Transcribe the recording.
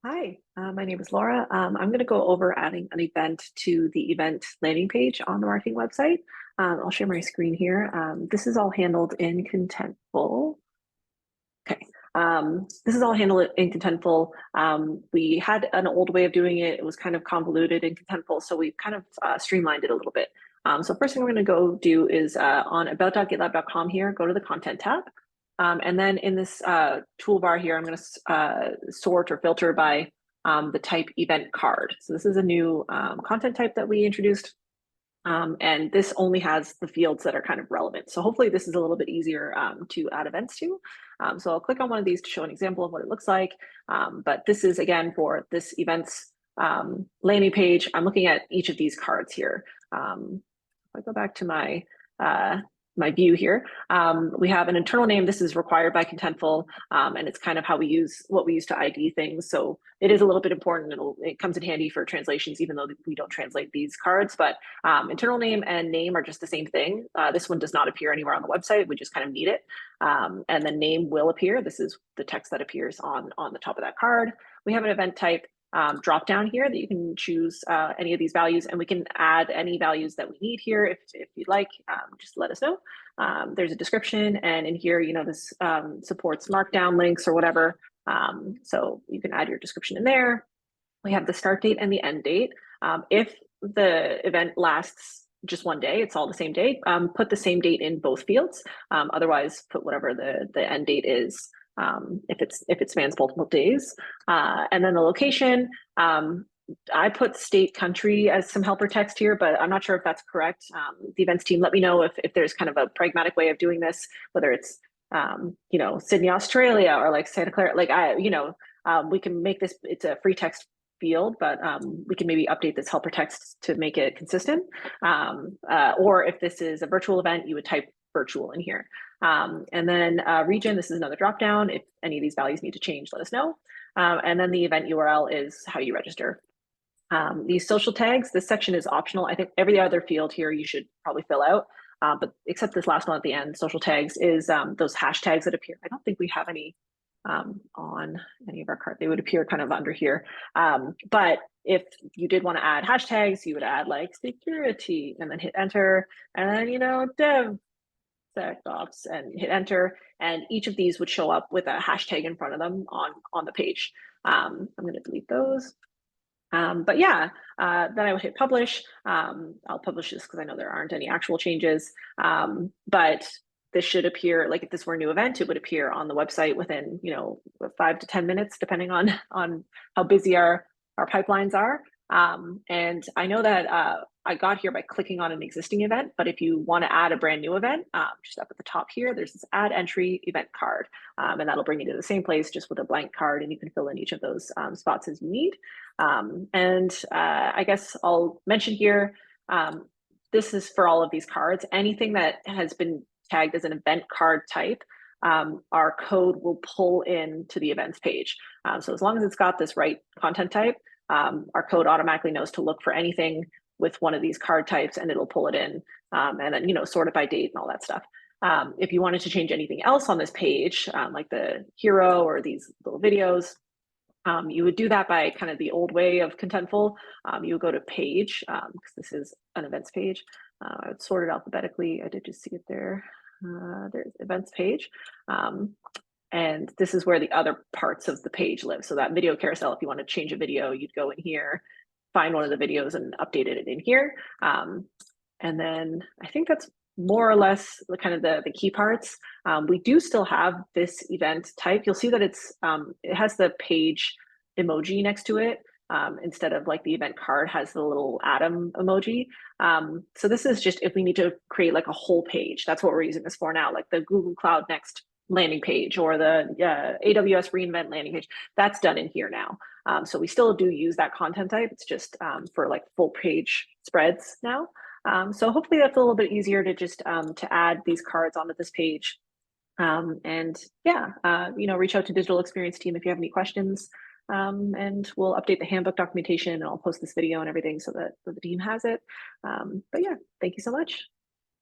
Hi, my name is Laura. I'm going to go over adding an event to the event landing page on the marketing website. I'll share my screen here. This is all handled in Contentful. Okay. This is all handled in Contentful. We had an old way of doing it. It was kind of convoluted in Contentful, so we've kind of streamlined it a little bit. So first thing we're going to go do is on about.gitlab.com here, go to the content tab. And then in this toolbar here, I'm going to sort or filter by the type event card. So this is a new content type that we introduced. And this only has the fields that are kind of relevant. So hopefully this is a little bit easier to add events to. So I'll click on one of these to show an example of what it looks like. But this is, again, for this events landing page. I'm looking at each of these cards here. If I go back to my my view here, we have an internal name. This is required by Contentful, and it's kind of how we use what we use to ID things. So it is a little bit important. It comes in handy for translations, even though we don't translate these cards. But internal name and name are just the same thing. This one does not appear anywhere on the website. We just kind of need it. And then name will appear. This is the text that appears on the top of that card. We have an event type drop down here that you can choose any of these values, and we can add any values that we need here if you'd like. Just let us know. There's a description, and in here, this supports markdown links or whatever. So you can add your description in there. We have the start date and the end date. If the event lasts just one day, it's all the same day, put the same date in both fields. Otherwise, put whatever the end date is. If it spans multiple days. And then the location, I put state country as some helper text here, but I'm not sure if that's correct. The events team, let me know if there's kind of a pragmatic way of doing this, whether it's Sydney, Australia, or like Santa Clara. We can make this, it's a free text field, but we can maybe update this helper text to make it consistent. Or if this is a virtual event, you would type virtual in here. And then region, this is another dropdown. If any of these values need to change, let us know. And then the event URL is how you register. These social tags, this section is optional. I think every other field here you should probably fill out, but except this last one at the end, social tags is those hashtags that appear. I don't think we have any on any of our cards. They would appear kind of under here. But if you did want to add hashtags, you would add like security and then hit enter, and then, dev ops and hit enter, and each of these would show up with a hashtag in front of them on the page. I'm going to delete those. But yeah, then I would hit publish. I'll publish this because I know there aren't any actual changes. But this should appear, like if this were a new event, it would appear on the website within 5 to 10 minutes, depending on how busy our pipelines are. And I know that I got here by clicking on an existing event, but if you want to add a brand new event, just up at the top here, there's this add entry event card, and that'll bring you to the same place just with a blank card, and you can fill in each of those spots as you need. I guess I'll mention here, this is for all of these cards. Anything that has been tagged as an event card type, our code will pull in to the events page. So as long as it's got this right content type, our code automatically knows to look for anything with one of these card types, and it'll pull it in, and then sort it by date and all that stuff. If you wanted to change anything else on this page, like the hero or these little videos, you would do that by kind of the old way of Contentful. You would go to page, because this is an events page. I would sort it alphabetically. I did just see it there. There's events page. And this is where the other parts of the page live. So that video carousel, if you want to change a video, you'd go in here, find one of the videos and update it in here. And then I think that's more or less the kind of the key parts. We do still have this event type. You'll see that it has the page emoji next to it. Instead of like the event card has the little atom emoji. So this is just if we need to create like a whole page. That's what we're using this for now, like the Google Cloud Next landing page or the AWS reInvent landing page. That's done in here now. So we still do use that content type. It's just for like full page spreads now. So hopefully that's a little bit easier to just to add these cards onto this page. And yeah, reach out to digital experience team if you have any questions. And we'll update the handbook documentation, and I'll post this video and everything so that the team has it. But yeah, thank you so much.